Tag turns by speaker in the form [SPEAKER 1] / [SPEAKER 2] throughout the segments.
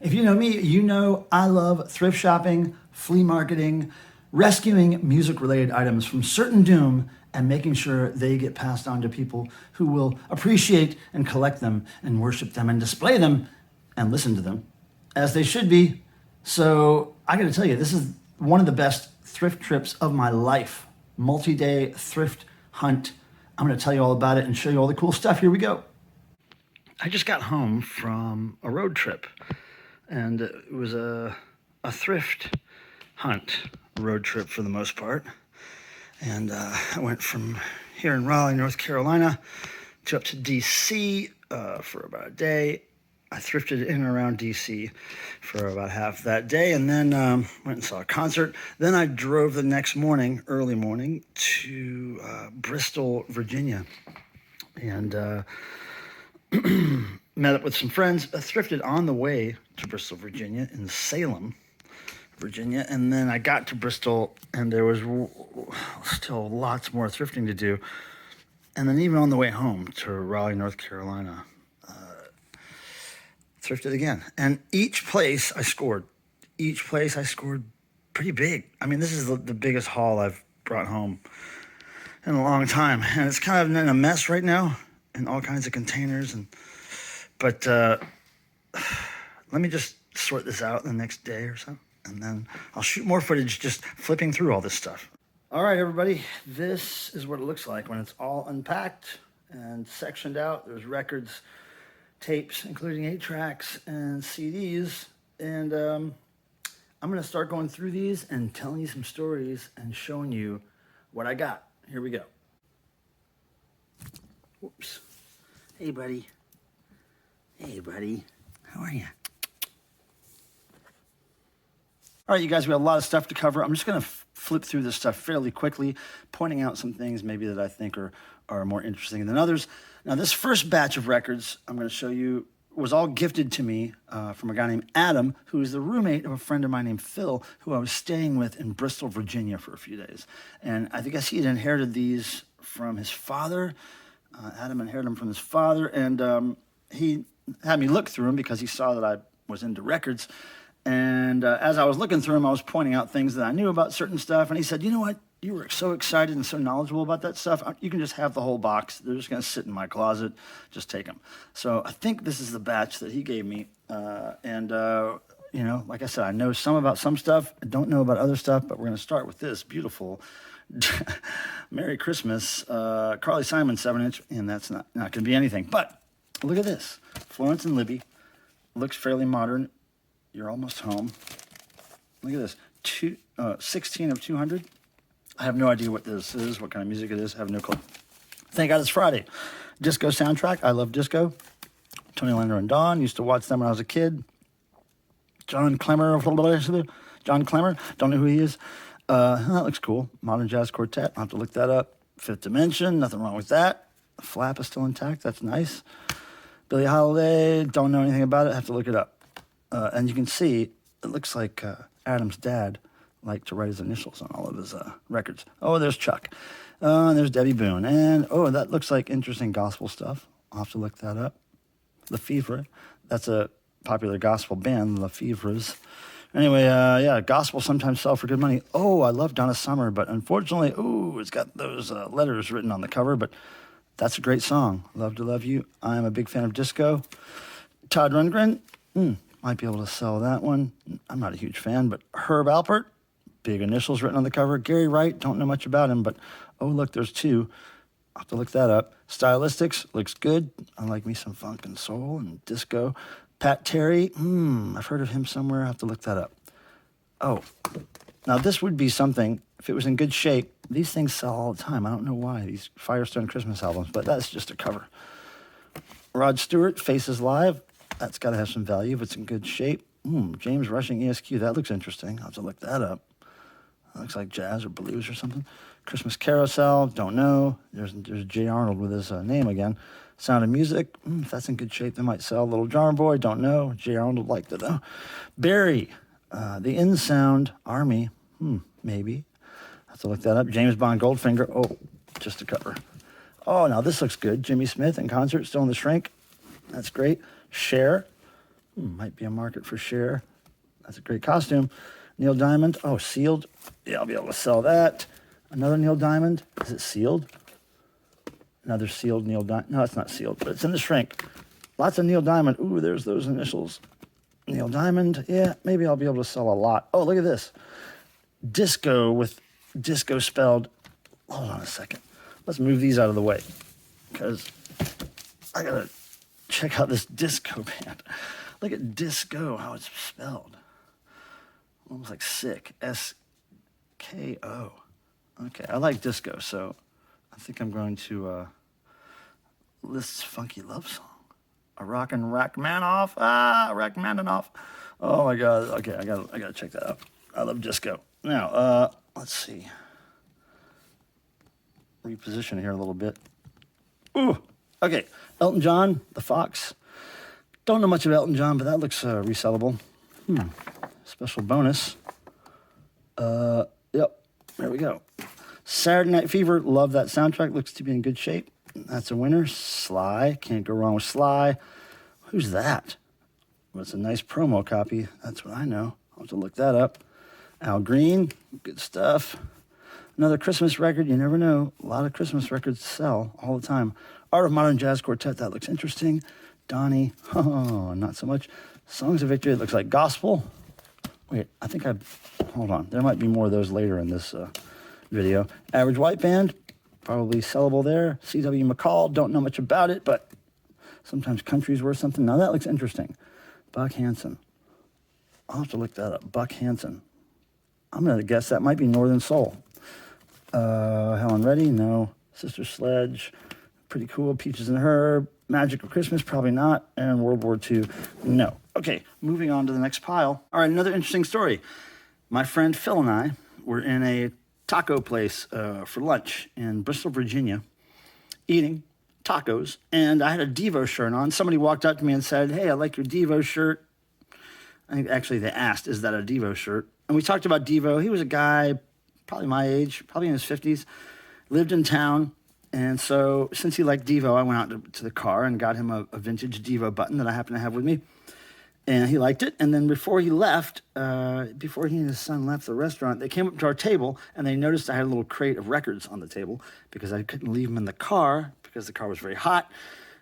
[SPEAKER 1] If you know me, you know I love thrift shopping, flea marketing, rescuing music-related items from certain doom and making sure they get passed on to people who will appreciate and collect them and worship them and display them and listen to them as they should be. So I got to tell you, this is one of the best thrift trips of my life. Multi-day thrift hunt. I'm going to tell you all about it and show you all the cool stuff. Here we go. I just got home from a road trip, and it was a thrift hunt road trip for the most part. And I went from here in Raleigh, North Carolina, to up to DC for about a day. I thrifted in and around DC for about half that day, and then went and saw a concert. Then I drove the next morning, early morning, to Bristol, Virginia, and met up with some friends. I thrifted on the way to Bristol, Virginia, in Salem, Virginia, and then I got to Bristol, and there was still lots more thrifting to do. And then even on the way home to Raleigh, North Carolina, thrifted again. And each place I scored pretty big. I mean, this is the biggest haul I've brought home in a long time. And it's kind of in a mess right now in all kinds of containers. But let me just sort this out in the next day or so. And then I'll shoot more footage just flipping through all this stuff. All right, everybody, this is what it looks like when it's all unpacked and sectioned out. There's records, tapes, including 8-tracks and CDs. And I'm going to start going through these and telling you some stories and showing you what I got. Here we go. Whoops. Hey, buddy. Hey, buddy. How are you? All right, you guys, we have a lot of stuff to cover. I'm just going to flip through this stuff fairly quickly, pointing out some things maybe that I think are more interesting than others. Now, this first batch of records I'm going to show you was all gifted to me from a guy named Adam, who is the roommate of a friend of mine named Phil, who I was staying with in Bristol, Virginia for a few days. And I guess he had inherited these from his father. Adam inherited them from his father, and he had me look through them because he saw that I was into records. And as I was looking through them, I was pointing out things that I knew about certain stuff. And he said, you know what? You were so excited and so knowledgeable about that stuff. You can just have the whole box. They're just going to sit in my closet. Just take them. So I think this is the batch that he gave me. You know, like I said, I know some about some stuff. I don't know about other stuff, but we're going to start with this beautiful Merry Christmas Carly Simon 7-inch. And that's not going to be anything. But look at this. Florence and Libby. Looks fairly modern. You're almost home. Look at this. 16 of 200. I have no idea what this is, what kind of music it is. I have no clue. Thank God it's Friday. Disco soundtrack. I love disco. Tony Lander and Dawn. Used to watch them when I was a kid. John Clemmer. Don't know who he is. That looks cool. Modern Jazz Quartet. I'll have to look that up. Fifth Dimension. Nothing wrong with that. The flap is still intact. That's nice. Billie Holiday. Don't know anything about it. Have to look it up. And you can see, it looks like Adam's dad liked to write his initials on all of his records. Oh, there's Chuck. There's Debbie Boone. And, oh, that looks like interesting gospel stuff. I'll have to look that up. Lefevre. That's a popular gospel band, Lefevre's. Anyway, yeah, gospel sometimes sell for good money. Oh, I love Donna Summer, but unfortunately, ooh, it's got those letters written on the cover, but that's a great song. Love to Love You. I'm a big fan of disco. Todd Rundgren. Might be able to sell that one. I'm not a huge fan, but Herb Alpert, big initials written on the cover. Gary Wright, don't know much about him, but oh, look, there's two. I'll have to look that up. Stylistics, looks good. I like me some funk and soul and disco. Pat Terry, I've heard of him somewhere. I'll have to look that up. Oh, now this would be something, if it was in good shape, these things sell all the time. I don't know why, these Firestone Christmas albums, but that's just a cover. Rod Stewart, Faces Live. That's got to have some value if it's in good shape. James Rushing ESQ, that looks interesting. I'll have to look that up. That looks like jazz or blues or something. Christmas Carousel, don't know. There's Jay Arnold with his name again. Sound of Music, if that's in good shape, they might sell. Little Drummer Boy, don't know. Jay Arnold liked it though. Barry, The In Sound Army, maybe. I'll have to look that up. James Bond Goldfinger, oh, just a cover. Oh, now this looks good. Jimmy Smith in concert, still in the shrink. That's great. Cher, Might be a market for Cher. That's a great costume. Neil Diamond. Oh, sealed. Yeah, I'll be able to sell that. Another Neil Diamond. Is it sealed? Another sealed Neil Diamond. No, it's not sealed, but it's in the shrink. Lots of Neil Diamond. Ooh, there's those initials. Neil Diamond. Yeah, maybe I'll be able to sell a lot. Oh, look at this. Disco with disco spelled. Hold on a second. Let's move these out of the way because I got to check out this disco band. Look at disco, how it's spelled. Almost like sick. S-K-O. Okay, I like disco, so I think I'm going to list funky love song. A rockin' Rachmaninoff. Rachmaninoff. Oh my God. Okay, I gotta check that out. I love disco. Now, let's see. Reposition here a little bit. Ooh. Okay, Elton John, The Fox. Don't know much about Elton John, but that looks resellable. Special bonus. Yep, there we go. Saturday Night Fever, love that soundtrack. Looks to be in good shape. That's a winner. Sly, can't go wrong with Sly. Who's that? Well, it's a nice promo copy. That's what I know. I'll have to look that up. Al Green, good stuff. Another Christmas record, you never know. A lot of Christmas records sell all the time. Art of Modern Jazz Quartet, that looks interesting. Donnie, oh, not so much. Songs of Victory, it looks like gospel. Wait, I think hold on. There might be more of those later in this video. Average White Band, probably sellable there. C.W. McCall, don't know much about it, but sometimes country's worth something. Now that looks interesting. Buck Hanson. I'll have to look that up. Buck Hanson. I'm going to guess that might be Northern Soul. Helen Reddy, no. Sister Sledge, pretty cool. Peaches and Herb. Magic of Christmas, probably not. And World War II, no. Okay, moving on to the next pile. All right, another interesting story. My friend Phil and I were in a taco place for lunch in Bristol, Virginia, eating tacos, and I had a Devo shirt on. Somebody walked up to me and said, "Hey, I like your Devo shirt." I think actually they asked, "Is that a Devo shirt?" And we talked about Devo. He was a guy probably my age, probably in his 50s, lived in town. And so since he liked Devo, I went out to the car and got him a vintage Devo button that I happen to have with me. And he liked it. And then before he left, before he and his son left the restaurant, they came up to our table and they noticed I had a little crate of records on the table because I couldn't leave them in the car because the car was very hot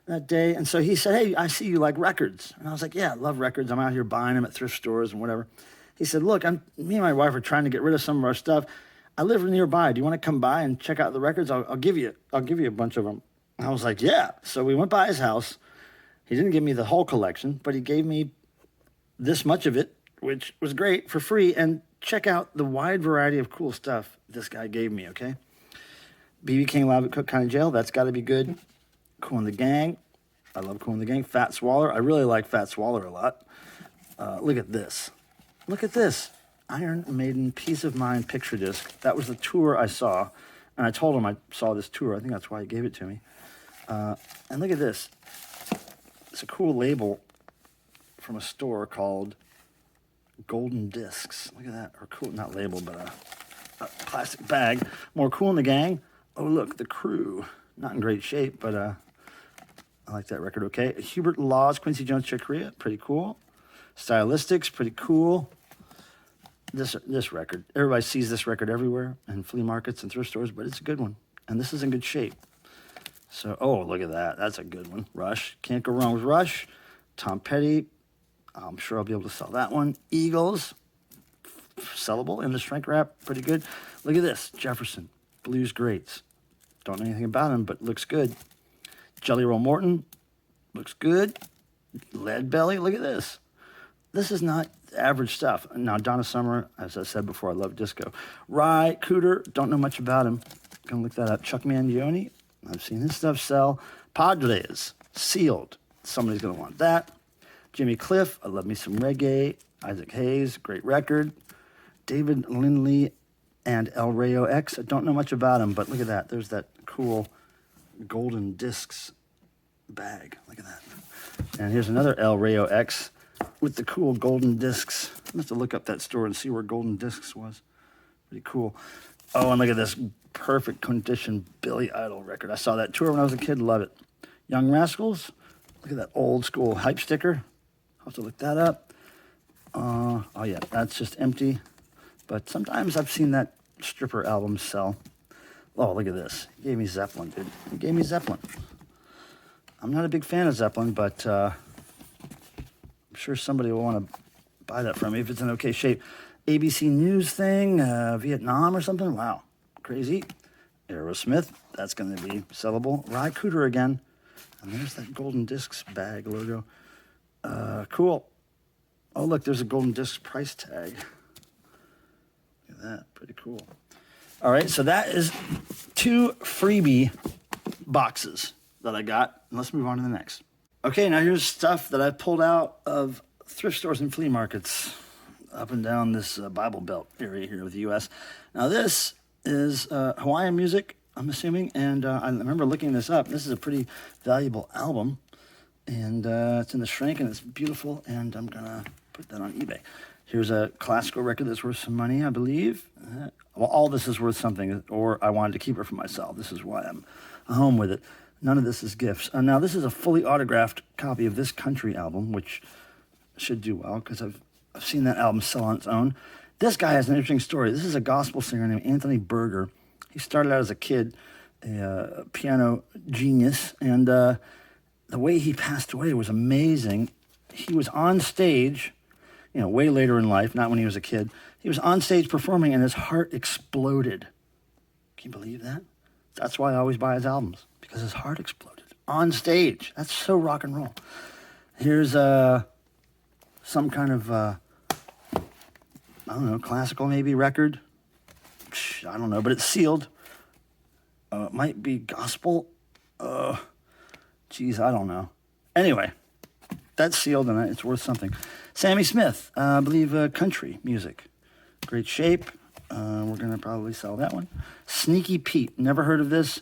[SPEAKER 1] that day. And so he said, "Hey, I see you like records." And I was like, "Yeah, I love records. I'm out here buying them at thrift stores and whatever." He said, "Look, me and my wife are trying to get rid of some of our stuff. I live nearby. Do you want to come by and check out the records? I'll give you a bunch of them." And I was like, "Yeah." So we went by his house. He didn't give me the whole collection, but he gave me this much of it, which was great, for free. And check out the wide variety of cool stuff this guy gave me, okay? B.B. King live at Cook County Jail. That's got to be good. Kool and the Gang. I love Kool and the Gang. Fat Swaller. I really like Fat Swaller a lot. Look at this. Look at this. Iron Maiden Peace of Mind picture disc. That was the tour I saw. And I told him I saw this tour. I think that's why he gave it to me. And look at this. It's a cool label from a store called Golden Discs. Look at that. Or cool, not label, but a plastic bag. More Kool and the Gang. Oh, look, The Crew. Not in great shape, but I like that record, okay? Hubert Law's Quincy Jones Chick Corea. Pretty cool. Stylistics. Pretty cool. This record. Everybody sees this record everywhere in flea markets and thrift stores, but it's a good one. And this is in good shape. So, oh, look at that. That's a good one. Rush. Can't go wrong with Rush. Tom Petty. I'm sure I'll be able to sell that one. Eagles. Sellable in the shrink wrap. Pretty good. Look at this. Jefferson. Blues Greats. Don't know anything about him, but looks good. Jelly Roll Morton. Looks good. Lead Belly. Look at this. This is not average stuff. Now, Donna Summer, as I said before, I love disco. Ry Cooder, don't know much about him. Gonna look that up. Chuck Mangione, I've seen his stuff sell. Padres, Sealed, somebody's gonna want that. Jimmy Cliff, I love me some reggae. Isaac Hayes, great record. David Lindley and El Rayo X, I don't know much about him, but look at that. There's that cool golden discs bag. Look at that. And here's another El Rayo X with the cool golden discs. I have to look up that store and see where golden discs was. Pretty cool. Oh, and look at this perfect condition Billy Idol record. I saw that tour when I was a kid. Love it. Young Rascals. Look at that old school hype sticker. I'll have to look that up. Oh yeah, that's just empty. But sometimes I've seen that stripper album sell. Oh, look at this. He gave me Zeppelin, dude. He gave me Zeppelin. I'm not a big fan of Zeppelin, but I'm sure somebody will want to buy that from me if it's in okay shape. ABC News thing, Vietnam or something. Wow, crazy. Aerosmith, that's going to be sellable. Rye Cooter again. And there's that Golden Discs bag logo. Cool. Oh, look, there's a Golden Discs price tag. Look at that, pretty cool. All right, so that is 2 freebie boxes that I got. And let's move on to the next. Okay, now here's stuff that I pulled out of thrift stores and flea markets up and down this Bible Belt area here of the U.S. Now this is Hawaiian music, I'm assuming, and I remember looking this up. This is a pretty valuable album, and it's in the shrink, and it's beautiful, and I'm going to put that on eBay. Here's a classical record that's worth some money, I believe. Well, all this is worth something, or I wanted to keep it for myself. This is why I'm home with it. None of this is gifts. Now, this is a fully autographed copy of this country album, which should do well, because I've seen that album sell on its own. This guy has an interesting story. This is a gospel singer named Anthony Berger. He started out as a kid, a piano genius, and the way he passed away was amazing. He was on stage, way later in life, not when he was a kid. He was on stage performing, and his heart exploded. Can you believe that? That's why I always buy his albums, because his heart exploded on stage. That's so rock and roll. Here's some kind of, I don't know, classical maybe record. I don't know, but it's sealed. It might be gospel. Geez, I don't know. Anyway, that's sealed and it's worth something. Sammy Smith, I believe country music. Great shape. We're going to probably sell that one. Sneaky Pete, never heard of this.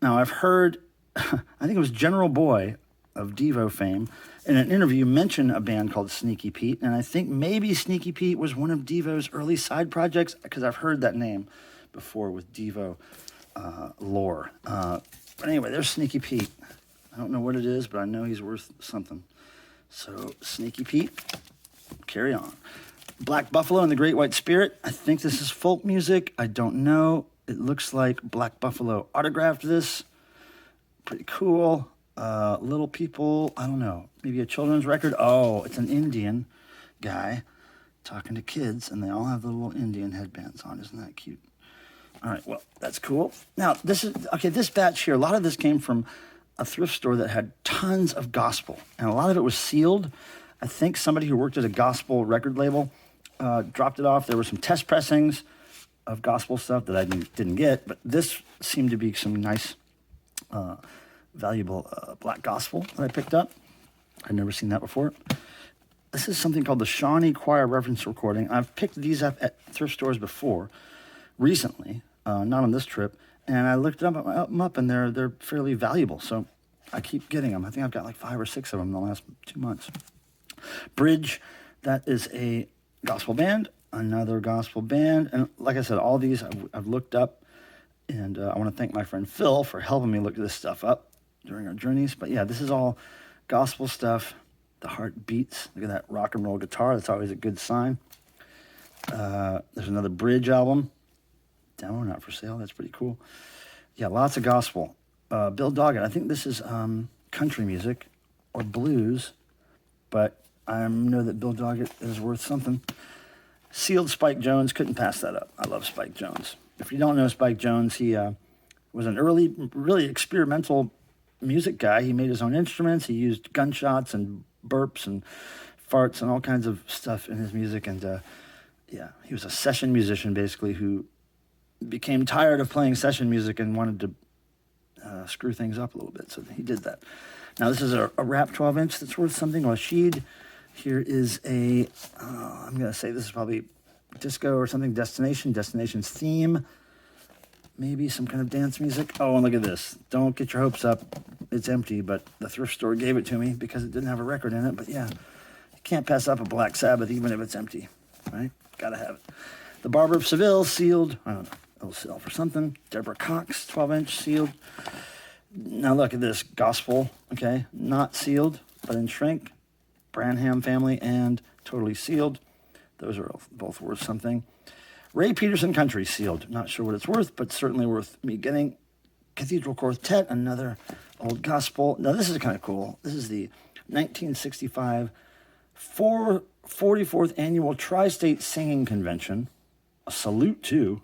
[SPEAKER 1] Now, I've heard, I think it was General Boy of Devo fame, in an interview mention a band called Sneaky Pete, and I think maybe Sneaky Pete was one of Devo's early side projects, because I've heard that name before with Devo lore. But anyway, there's Sneaky Pete. I don't know what it is, but I know he's worth something. So, Sneaky Pete, carry on. Black Buffalo and the Great White Spirit. I think this is folk music. I don't know. It looks like Black Buffalo autographed this. Pretty cool. Little People, I don't know. Maybe a children's record. Oh, it's an Indian guy talking to kids, and they all have the little Indian headbands on. Isn't that cute? All right, well, that's cool. Now, this batch here, a lot of this came from a thrift store that had tons of gospel, and a lot of it was sealed. I think somebody who worked at a gospel record label dropped it off. There were some test pressings of gospel stuff that I didn't get, but this seemed to be some nice, valuable black gospel that I picked up. I'd never seen that before. This is something called the Shawnee Choir Reference Recording. I've picked these up at thrift stores before, recently, not on this trip, and I looked them up, and they're fairly valuable, so I keep getting them. I think I've got like 5 or 6 of them in the last 2 months. Bridge, that is a gospel band, another gospel band, and like I said, all these I've looked up, and I want to thank my friend Phil for helping me look this stuff up during our journeys. But yeah, this is all gospel stuff. The heart beats. Look at that rock and roll guitar. That's always a good sign. There's another Bridge album. Demo, not for sale. That's pretty cool. Yeah, lots of gospel. Bill Doggett. I think this is country music or blues, but I know that Bill Doggett is worth something. Sealed Spike Jones. Couldn't pass that up. I love Spike Jones. If you don't know Spike Jones, he was an early, really experimental music guy. He made his own instruments. He used gunshots and burps and farts and all kinds of stuff in his music. And yeah, he was a session musician, basically, who became tired of playing session music and wanted to screw things up a little bit. So he did that. Now, this is a wrap 12-inch that's worth something. Rashid. Here is a, I'm going to say this is probably disco or something, Destination's theme. Maybe some kind of dance music. Oh, and look at this. Don't get your hopes up. It's empty, but the thrift store gave it to me because it didn't have a record in it. But yeah, you can't pass up a Black Sabbath even if it's empty, right? Gotta have it. The Barber of Seville, sealed. I don't know. It'll sell for something. Deborah Cox, 12-inch, sealed. Now look at this. Gospel, okay? Not sealed, but in shrink. Branham family, and Totally Sealed. Those are both worth something. Ray Peterson Country, sealed. Not sure what it's worth, but certainly worth me getting. Cathedral Quartet, another old gospel. Now, this is kind of cool. This is the 1965 44th Annual Tri-State Singing Convention. A salute, too.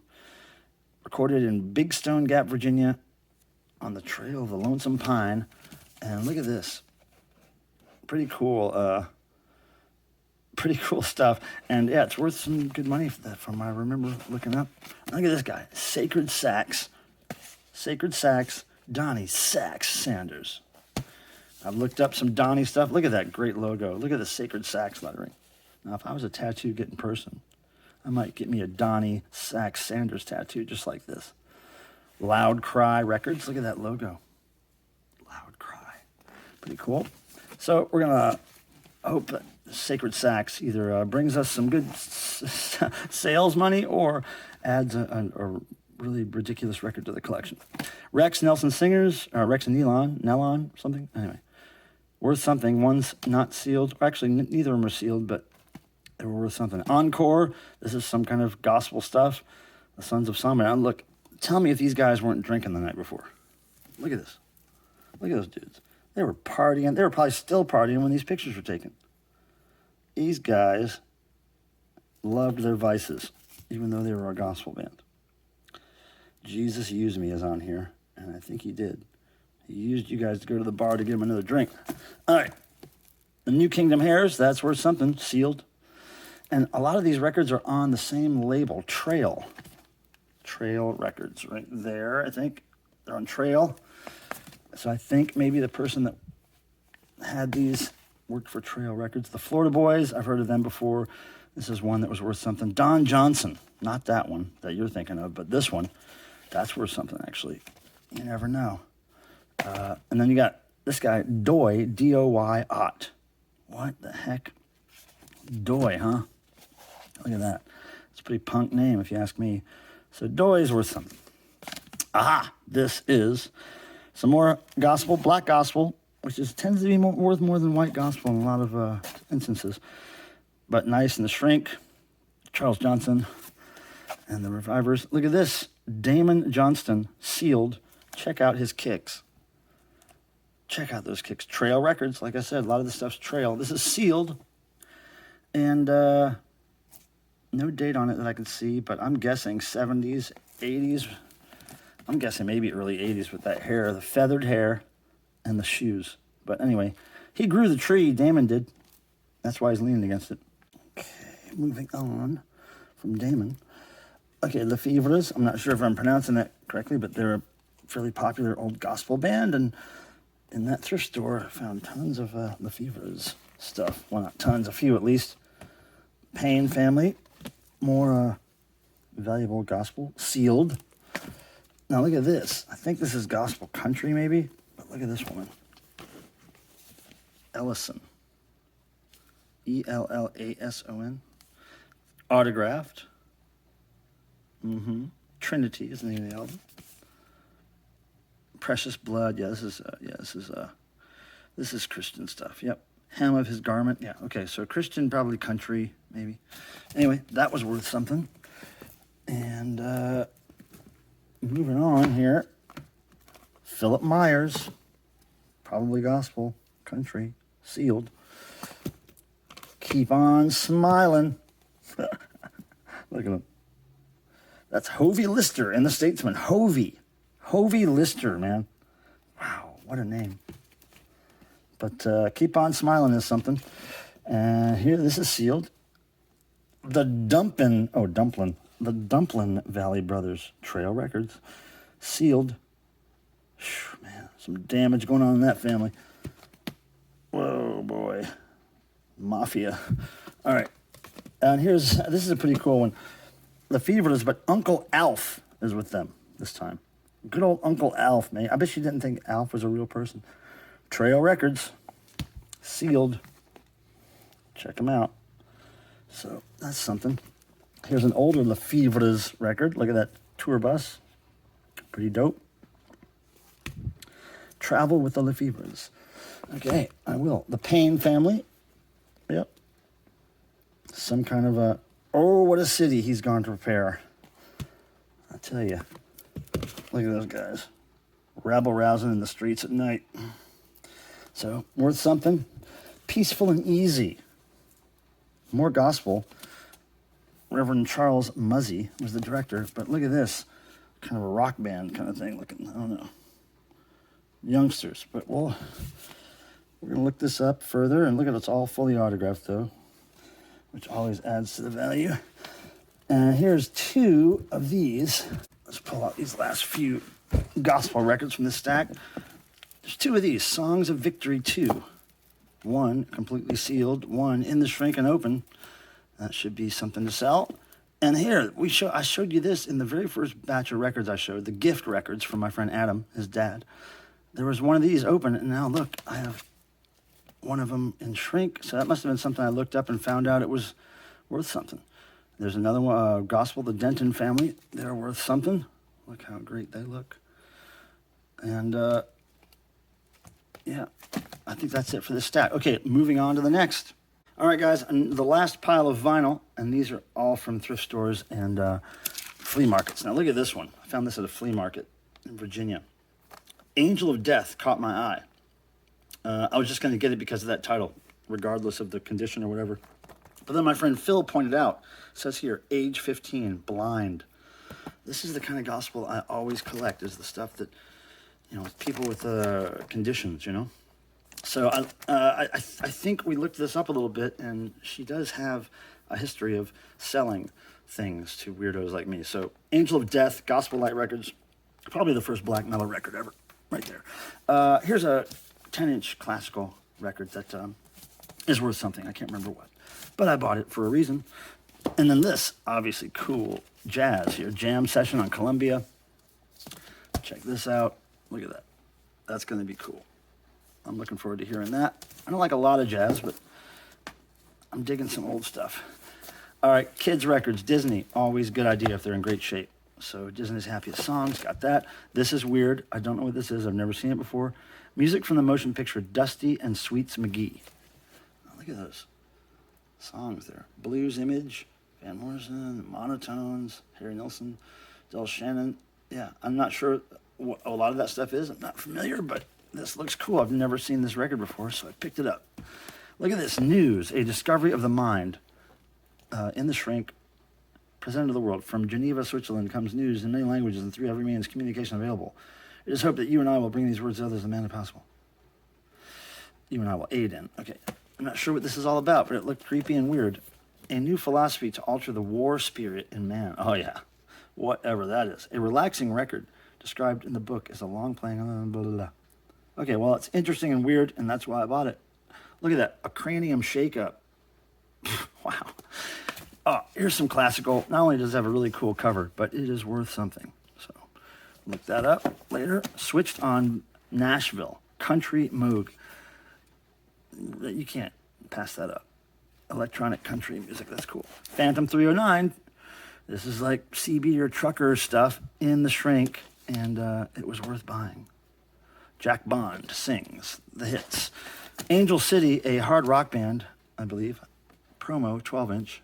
[SPEAKER 1] Recorded in Big Stone Gap, Virginia, on the Trail of the Lonesome Pine. And look at this. Pretty cool. Pretty cool stuff. And yeah, it's worth some good money for that from I remember looking up. Look at this guy. Sacred Sax. Sacred Sax, Donnie Sax Sanders. I've looked up some Donnie stuff. Look at that great logo. Look at the Sacred Sax lettering. Now, if I was a tattoo getting person, I might get me a Donnie Sax Sanders tattoo just like this. Loud Cry Records. Look at that logo. Loud Cry. Pretty cool. So we're going to hope that Sacred Sax either brings us some good sales money or adds a really ridiculous record to the collection. Rex Nelson Singers, Rex and Nelon, something. Anyway, worth something. One's not sealed. Actually, neither of them are sealed, but they were worth something. Encore. This is some kind of gospel stuff. The Sons of Solomon. Now, look, tell me if these guys weren't drinking the night before. Look at this. Look at those dudes. They were partying. They were probably still partying when these pictures were taken. These guys loved their vices, even though they were a gospel band. Jesus Used Me is on here, and I think he did. He used you guys to go to the bar to get him another drink. All right. The New Kingdom Hares, that's worth something, sealed. And a lot of these records are on the same label, Trail. Trail Records, right there, I think. They're on Trail. So I think maybe the person that had these worked for Trail Records. The Florida Boys, I've heard of them before. This is one that was worth something. Don Johnson, not that one that you're thinking of, but this one. That's worth something, actually. You never know. And then you got this guy, Doy, D-O-Y, Ott. What the heck? Doy, huh? Look at that. It's a pretty punk name, if you ask me. So Doy is worth something. Aha! This is some more gospel, black gospel, which tends to be worth more than white gospel in a lot of instances. But Nice and the Shrink, Charles Johnson, and the Revivers. Look at this. Damon Johnston, sealed. Check out his kicks. Check out those kicks. Trail Records, like I said, a lot of the stuff's Trail. This is sealed. And no date on it that I can see, but I'm guessing 70s, 80s. I'm guessing maybe early 80s with that hair, the feathered hair, and the shoes. But anyway, he grew the tree, Damon did. That's why he's leaning against it. Okay, moving on from Damon. Okay, Lefevres. I'm not sure if I'm pronouncing that correctly, but they're a fairly popular old gospel band. And in that thrift store, I found tons of Lefevres stuff. Well, not tons, a few at least. Payne family. More valuable gospel. Sealed. Now look at this. I think this is gospel country maybe. But look at this woman. Ellison. E-L-L-A-S-O-N. Autographed. Trinity is the name of the album. Precious Blood. Yeah, this is Christian stuff. Yep. Hem of His Garment. Yeah. Okay. So Christian, probably country, maybe. Anyway, that was worth something. And moving on here, Philip Myers, probably gospel, country, sealed. Keep on smiling. Look at him. That's Hovey Lister in the Statesman. Hovey Lister, man. Wow, what a name. But Keep On Smiling is something. And here, this is sealed. The Dumplin Valley Brothers, Trail Records, sealed. Whew, man, some damage going on in that family. Whoa, boy. Mafia. All right. And this is a pretty cool one. Lefevres, but Uncle Alf is with them this time. Good old Uncle Alf, man. I bet you didn't think Alf was a real person. Trail Records, sealed. Check them out. So that's something. Here's an older Lefevres record. Look at that tour bus. Pretty dope. Travel with the Lefevres. Okay, I will. The Payne family. Some kind of a, oh, what a city he's gone to prepare. I tell you, look at those guys. Rabble rousing in the streets at night. So, worth something. Peaceful and easy. More gospel. Reverend Charles Muzzy was the director, but look at this. Kind of a rock band kind of thing looking, I don't know. Youngsters, but we're going to look this up further, and look at it's all fully autographed though, which always adds to the value. And here's two of these. Let's pull out these last few gospel records from this stack. There's two of these, Songs of Victory 2. One completely sealed, one in the shrink and open. That should be something to sell. And here, I showed you this in the very first batch of records I showed, the gift records from my friend Adam, his dad. There was one of these open, and now look, I have one of them in shrink. So that must have been something I looked up and found out it was worth something. There's another one, Gospel, the Denton family. They're worth something. Look how great they look. And yeah, I think that's it for this stack. Okay, moving on to the next. All right, guys, and the last pile of vinyl, and these are all from thrift stores and flea markets. Now, look at this one. I found this at a flea market in Virginia. Angel of Death caught my eye. I was just going to get it because of that title, regardless of the condition or whatever. But then my friend Phil pointed out, it says here, age 15, blind. This is the kind of gospel I always collect, is the stuff that, you know, people with conditions, you know. So I think we looked this up a little bit, and she does have a history of selling things to weirdos like me. So Angel of Death, Gospel Light Records, probably the first black metal record ever, right there. Here's a 10-inch classical record that is worth something. I can't remember what, but I bought it for a reason. And then this, obviously cool jazz here, jam session on Columbia. Check this out. Look at that. That's going to be cool. I'm looking forward to hearing that. I don't like a lot of jazz, but I'm digging some old stuff. All right, kids records, Disney, always a good idea if they're in great shape. So Disney's Happiest Songs, got that. This is weird. I don't know what this is. I've never seen it before. Music from the motion picture Dusty and Sweets McGee. Oh, look at those songs there. Blues Image, Van Morrison, Monotones, Harry Nilsson, Del Shannon. Yeah, I'm not sure what a lot of that stuff is. I'm not familiar, but this looks cool. I've never seen this record before, so I picked it up. Look at this. News, a discovery of the mind in the shrink, presented to the world. From Geneva, Switzerland, comes news in many languages and through every means communication available. It is hoped that you and I will bring these words to others as manner possible. You and I will aid in. Okay, I'm not sure what this is all about, but it looked creepy and weird. A new philosophy to alter the war spirit in man. Oh, yeah. Whatever that is. A relaxing record described in the book as a long playing... blah, blah, blah. Okay, well, it's interesting and weird, and that's why I bought it. Look at that, a cranium shake-up. Wow. Oh, here's some classical. Not only does it have a really cool cover, but it is worth something. So, look that up later. Switched on Nashville. Country Moog. You can't pass that up. Electronic country music, that's cool. Phantom 309. This is like CB or trucker stuff in the shrink, and it was worth buying. Jack Bond sings the hits. Angel City, a hard rock band, I believe. Promo, 12-inch.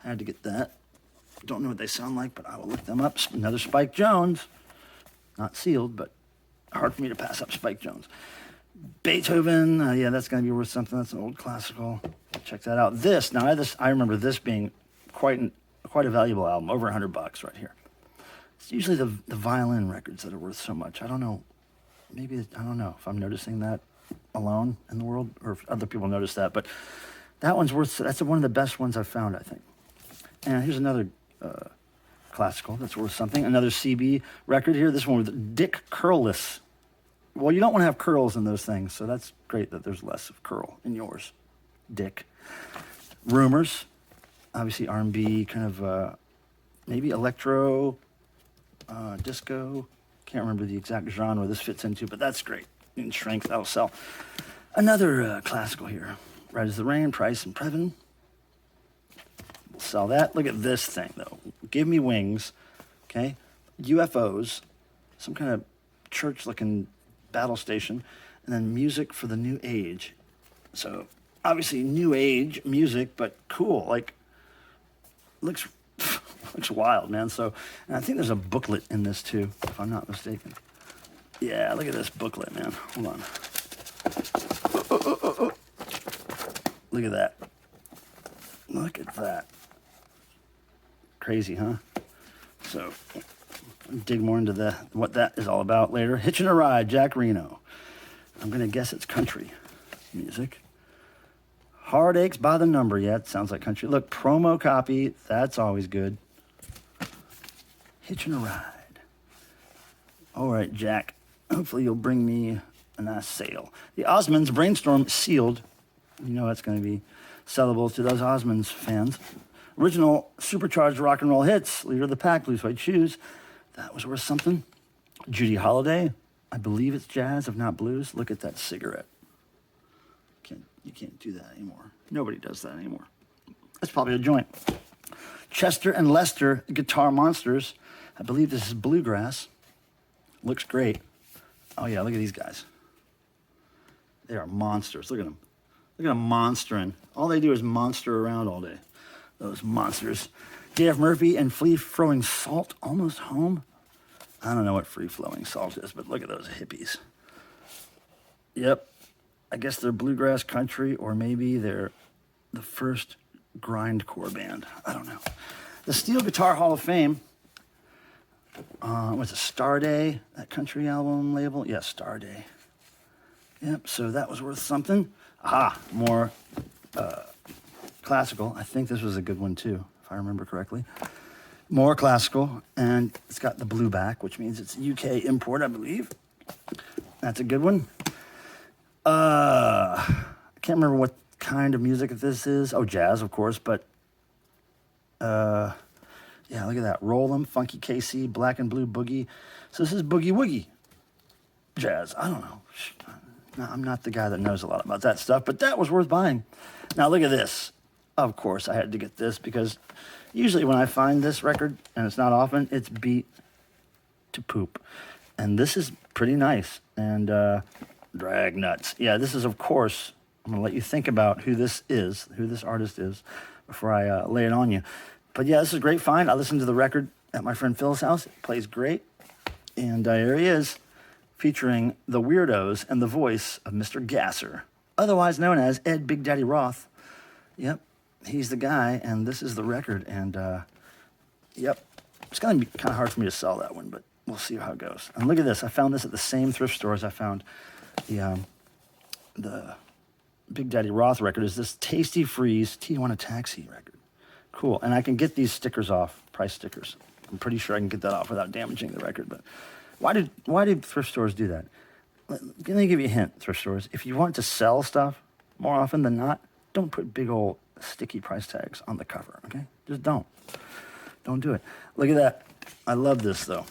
[SPEAKER 1] Had to get that. Don't know what they sound like, but I will look them up. Another Spike Jones. Not sealed, but hard for me to pass up Spike Jones. Beethoven, yeah, that's going to be worth something. That's an old classical. Check that out. This, now I remember this being quite a valuable album, over $100 right here. It's usually the violin records that are worth so much. I don't know. Maybe, I don't know if I'm noticing that alone in the world or if other people notice that, but that one's worth, that's one of the best ones I've found, I think. And here's another classical that's worth something. Another CB record here. This one with Dick Curlless. Well, you don't want to have curls in those things, so that's great that there's less of curl in yours, Dick. Rumors, obviously R&B, kind of maybe electro, disco. Can't remember the exact genre this fits into, but that's great. In strength, that'll sell. Another classical here. Red as the Rain, Price and Previn. We'll sell that. Look at this thing, though. Give Me Wings, okay? UFOs, some kind of church-looking battle station, and then Music for the New Age. So obviously new age music, but cool. Like, looks looks wild, man. So, and I think there's a booklet in this too, if I'm not mistaken. Yeah, look at this booklet, man. Hold on. Oh. Look at that. Look at that. Crazy, huh? So, dig more into what that is all about later. Hitching a Ride, Jack Reno. I'm going to guess it's country music. Heartaches by the Number. Yeah, it sounds like country. Look, promo copy. That's always good. Hitching a Ride. All right, Jack. Hopefully you'll bring me a nice sale. The Osmonds Brainstorm sealed. You know that's going to be sellable to those Osmonds fans. Original supercharged rock and roll hits. Leader of the Pack, Blue Suede Shoes. That was worth something. Judy Holliday. I believe it's jazz, if not blues. Look at that cigarette. You can't do that anymore. Nobody does that anymore. That's probably a joint. Chester and Lester, Guitar Monsters. I believe this is bluegrass. Looks great. Oh yeah, look at these guys. They are monsters. Look at them. Look at them monstering. All they do is monster around all day. Those monsters. J.F. Murphy and Free Flowing Salt, Almost Home. I don't know what Free Flowing Salt is, but look at those hippies. Yep. I guess they're bluegrass country, or maybe they're the first grindcore band. I don't know. The Steel Guitar Hall of Fame. Was it Star Day, that country album label? Yeah, Star Day. Yep, so that was worth something. Aha, more classical. I think this was a good one too, if I remember correctly. More classical, and it's got the blue back, which means it's UK import, I believe. That's a good one. I can't remember what kind of music this is. Oh, jazz, of course, but yeah, look at that. Roll 'em, Funky KC, Black and Blue Boogie. So this is Boogie Woogie jazz. I don't know. No, I'm not the guy that knows a lot about that stuff, but that was worth buying. Now look at this. Of course, I had to get this because usually when I find this record, and it's not often, it's beat to poop. And this is pretty nice. And Drag Nuts. Yeah, this is, of course, I'm going to let you think about who this artist is, before I lay it on you. But yeah, this is a great find. I listened to the record at my friend Phil's house. It plays great. And here he is, featuring the Weirdos and the voice of Mr. Gasser, otherwise known as Ed Big Daddy Roth. Yep, he's the guy, and this is the record. And yep, it's going to be kind of hard for me to sell that one, but we'll see how it goes. And look at this. I found this at the same thrift store as I found the Big Daddy Roth record. Is this Tasty Freeze Tijuana Taxi record. Cool. And I can get these stickers off, price stickers. I'm pretty sure I can get that off without damaging the record. But why did thrift stores do that? Let me give you a hint, thrift stores. If you want to sell stuff, more often than not, don't put big old sticky price tags on the cover, okay? Just don't. Don't do it. Look at that. I love this, though.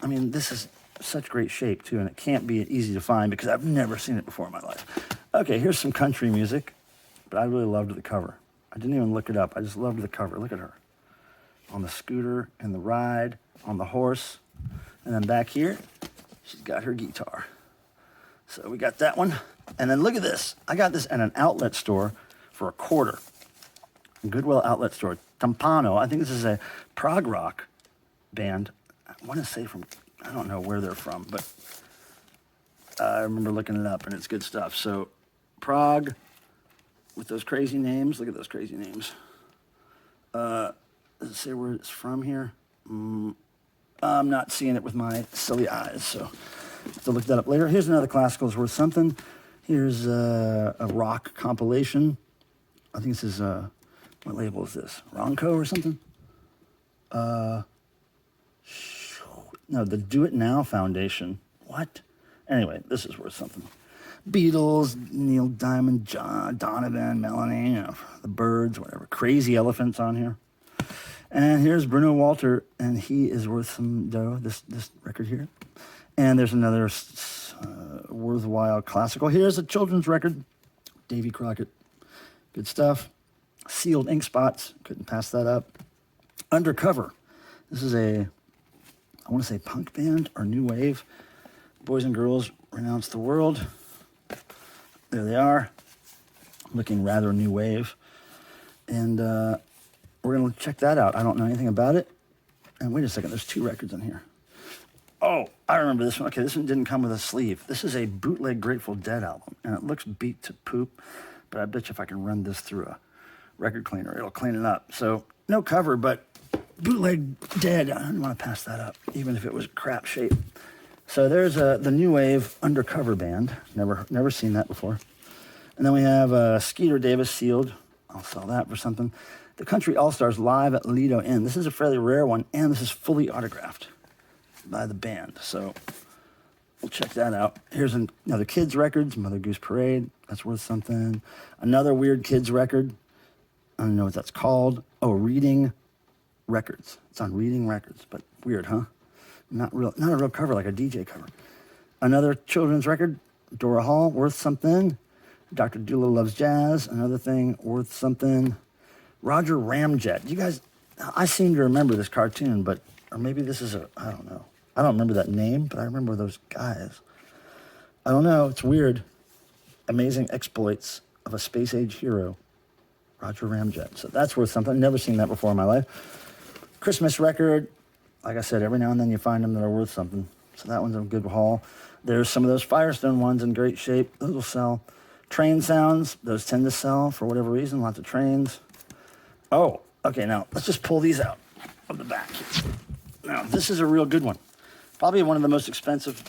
[SPEAKER 1] I mean, this is such great shape, too, and it can't be easy to find because I've never seen it before in my life. Okay, here's some country music, but I really loved the cover. I didn't even look it up. I just loved the cover. Look at her. On the scooter, in the ride, on the horse. And then back here, she's got her guitar. So we got that one. And then look at this. I got this at an outlet store for $0.25. A Goodwill outlet store. Tampano. I think this is a prog rock band. I want to say from, I don't know where they're from, but I remember looking it up, and it's good stuff. So Prague with those crazy names. Look at those crazy names. Does it say where it's from here? I'm not seeing it with my silly eyes, so I'll have to look that up later. Here's another classical is worth something. Here's a rock compilation. I think this is, what label is this? Ronco or something? No, the Do It Now Foundation. What? Anyway, this is worth something. Beatles, Neil Diamond, John, Donovan, Melanie, you know, the Birds, whatever. Crazy Elephants on here. And here's Bruno Walter, and he is worth some dough, this record here. And there's another worthwhile classical. Here's a children's record, Davy Crockett. Good stuff. Sealed Ink Spots, couldn't pass that up. Undercover. This is a, I want to say punk band or new wave. Boys and Girls Renounce the World. There they are. looking rather new wave. And we're going to check that out. I don't know anything about it. And wait a second, there's 2 records in here. Oh, I remember this one. Okay, this one didn't come with a sleeve. This is a bootleg Grateful Dead album, and it looks beat to poop, but I bet you if I can run this through a record cleaner, it'll clean it up. So, no cover, but bootleg Dead. I didn't want to pass that up, even if it was crap shape. So there's the New Wave Undercover Band. Never seen that before. And then we have Skeeter Davis sealed. I'll sell that for something. The Country All-Stars live at Lido Inn. This is a fairly rare one, and this is fully autographed by the band. So we'll check that out. Here's another kids' records, Mother Goose Parade. That's worth something. Another weird kids' record. I don't know what that's called. Oh, Reading Records. It's on Reading Records, but weird, huh? Not a real cover, like a DJ cover. Another children's record, Dora Hall, worth something. Dr. Doolittle Loves Jazz, another thing, worth something. Roger Ramjet. You guys, I seem to remember this cartoon, or maybe this is I don't know. I don't remember that name, but I remember those guys. I don't know, it's weird. Amazing Exploits of a Space-Age Hero. Roger Ramjet. So that's worth something. Never seen that before in my life. Christmas record. Like I said, every now and then you find them that are worth something. So that one's a good haul. There's some of those Firestone ones in great shape. Those will sell. Train sounds. Those tend to sell for whatever reason. Lots of trains. Oh, okay. Now, let's just pull these out of the back. Now, this is a real good one. Probably one of the most expensive,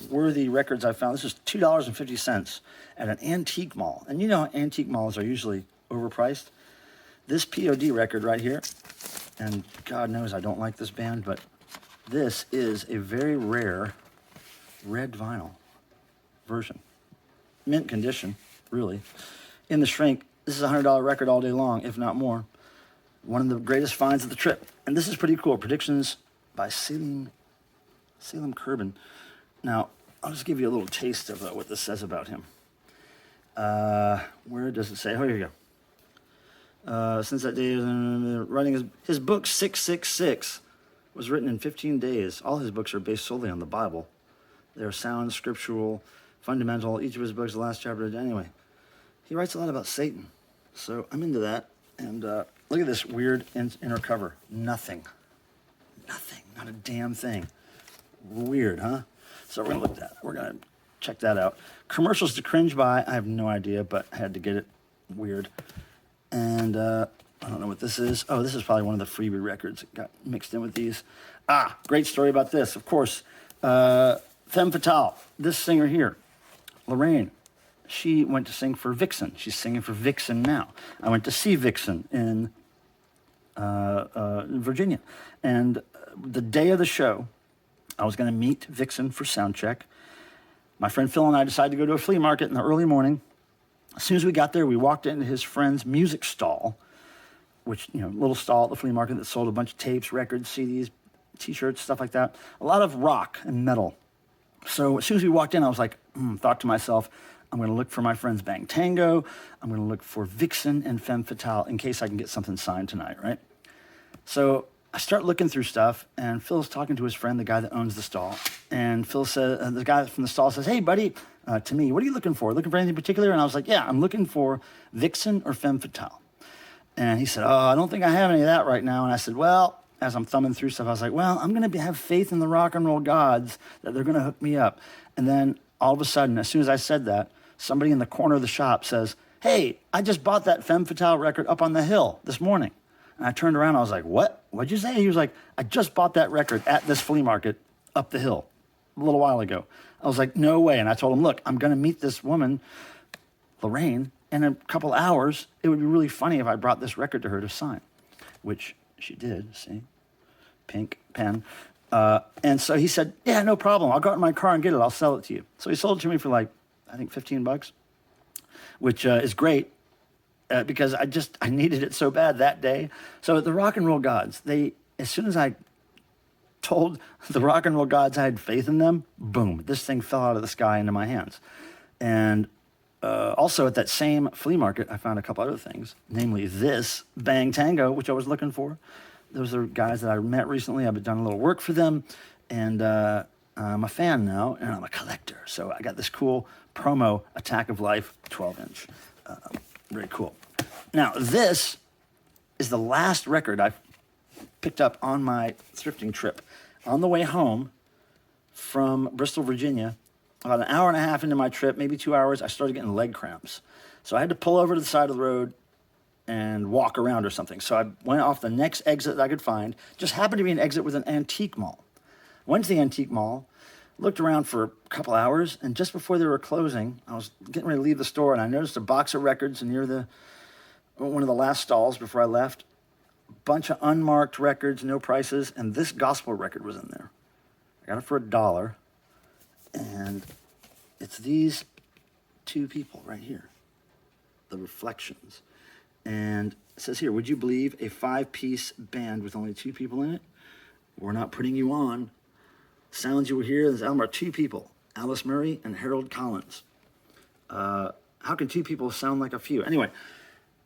[SPEAKER 1] worthy records I've found. This is $2.50 at an antique mall. And you know antique malls are usually overpriced. This POD record right here, and God knows I don't like this band, but this is a very rare red vinyl version. Mint condition, really. In the shrink, this is a $100 record all day long, if not more. One of the greatest finds of the trip. And this is pretty cool. Predictions by Salem Kerbin. Now, I'll just give you a little taste of what this says about him. Where does it say? Oh, here you go. Since that day, writing his book, 666, was written in 15 days. All his books are based solely on the Bible. They're sound, scriptural, fundamental. Each of his books, the last chapter. Anyway, he writes a lot about Satan. So I'm into that. And look at this weird inner cover. Nothing. Not a damn thing. Weird, huh? So we're going to look at that. We're going to check that out. Commercials to cringe by. I have no idea, but I had to get it. Weird. And I don't know what this is. Oh, this is probably one of the freebie records that got mixed in with these. Great story about this. Of course, Femme Fatale, this singer here, Lorraine, she went to sing for Vixen. She's singing for Vixen now. I went to see Vixen in Virginia. And the day of the show, I was going to meet Vixen for sound check. My friend Phil and I decided to go to a flea market in the early morning. As soon as we got there, we walked into his friend's music stall, which, little stall at the flea market that sold a bunch of tapes, records, CDs, T-shirts, stuff like that. A lot of rock and metal. So as soon as we walked in, I was like, thought to myself, I'm going to look for my friend's Bang Tango. I'm going to look for Vixen and Femme Fatale in case I can get something signed tonight, right? So I start looking through stuff, and Phil's talking to his friend, the guy that owns the stall. And Phil said, the guy from the stall says, "Hey, buddy," to me, "what are you looking for? Looking for anything particular?" And I was like, "Yeah, I'm looking for Vixen or Femme Fatale." And he said, "Oh, I don't think I have any of that right now." And I said, "Well," as I'm thumbing through stuff, I was like, "Well, I'm going to have faith in the rock and roll gods that they're going to hook me up." And then all of a sudden, as soon as I said that, somebody in the corner of the shop says, "Hey, I just bought that Femme Fatale record up on the hill this morning." And I turned around, I was like, "What? What'd you say?" He was like, "I just bought that record at this flea market up the hill a little while ago." I was like, "No way." And I told him, "Look, I'm going to meet this woman, Lorraine, in a couple hours. It would be really funny if I brought this record to her to sign," which she did, see? Pink pen. And so he said, "Yeah, no problem. I'll go out in my car and get it. I'll sell it to you." So he sold it to me for I think $15, which is great. Because I needed it so bad that day. So the rock and roll gods, as soon as I told the rock and roll gods I had faith in them, boom, this thing fell out of the sky into my hands. And also at that same flea market, I found a couple other things, namely this Bang Tango, which I was looking for. Those are guys that I met recently. I've done a little work for them, and I'm a fan now, and I'm a collector. So I got this cool promo Attack of Life 12-inch. Very cool. Now, this is the last record I picked up on my thrifting trip. On the way home from Bristol, Virginia, about an hour and a half into my trip, maybe 2 hours, I started getting leg cramps. So I had to pull over to the side of the road and walk around or something. So I went off the next exit that I could find. Just happened to be an exit with an antique mall. Went to the antique mall, looked around for a couple hours, and just before they were closing, I was getting ready to leave the store, and I noticed a box of records near one of the last stalls before I left. A bunch of unmarked records, no prices, and this gospel record was in there. I got it for $1, and it's these two people right here, the Reflections. And it says here, would you believe a 5-piece band with only 2 people in it? We're not putting you on. Sounds you will hear in this album are 2 people, Alice Murray and Harold Collins. How can 2 people sound like a few? Anyway,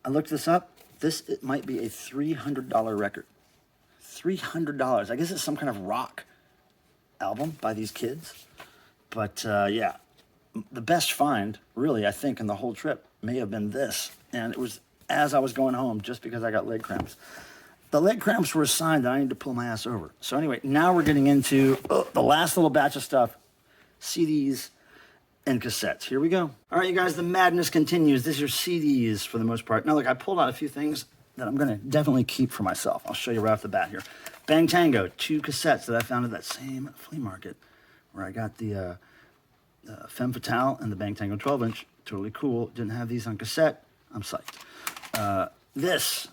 [SPEAKER 1] I looked this up. It might be a $300 record. $300. I guess it's some kind of rock album by these kids. But yeah, the best find, really, I think, in the whole trip may have been this. And it was as I was going home, just because I got leg cramps. The leg cramps were a sign that I need to pull my ass over. So anyway, now we're getting into the last little batch of stuff, CDs and cassettes. Here we go. All right, you guys, the madness continues. These are CDs for the most part. Now, look, I pulled out a few things that I'm going to definitely keep for myself. I'll show you right off the bat here. Bang Tango, 2 cassettes that I found at that same flea market where I got the Femme Fatale and the Bang Tango 12-inch. Totally cool. Didn't have these on cassette. I'm psyched. This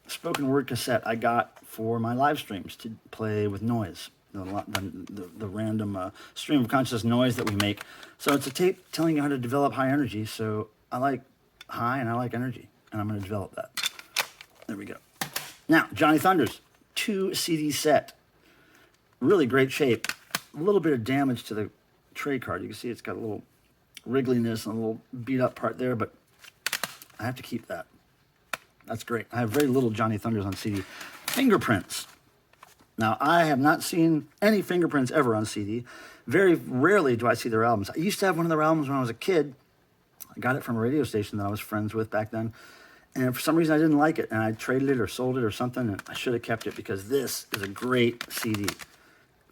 [SPEAKER 1] spoken word cassette I got for my live streams to play with noise, the random stream of consciousness noise that we make. So it's a tape telling you how to develop high energy. So I like high and I like energy, and I'm going to develop that. There we go. Now, Johnny Thunders, 2 CD set. Really great shape. A little bit of damage to the tray card. You can see it's got a little wriggliness and a little beat up part there, but I have to keep that. That's great. I have very little Johnny Thunders on CD. Fingerprints. Now, I have not seen any Fingerprints ever on CD. Very rarely do I see their albums. I used to have one of their albums when I was a kid. I got it from a radio station that I was friends with back then. And for some reason, I didn't like it. And I traded it or sold it or something. And I should have kept it because this is a great CD.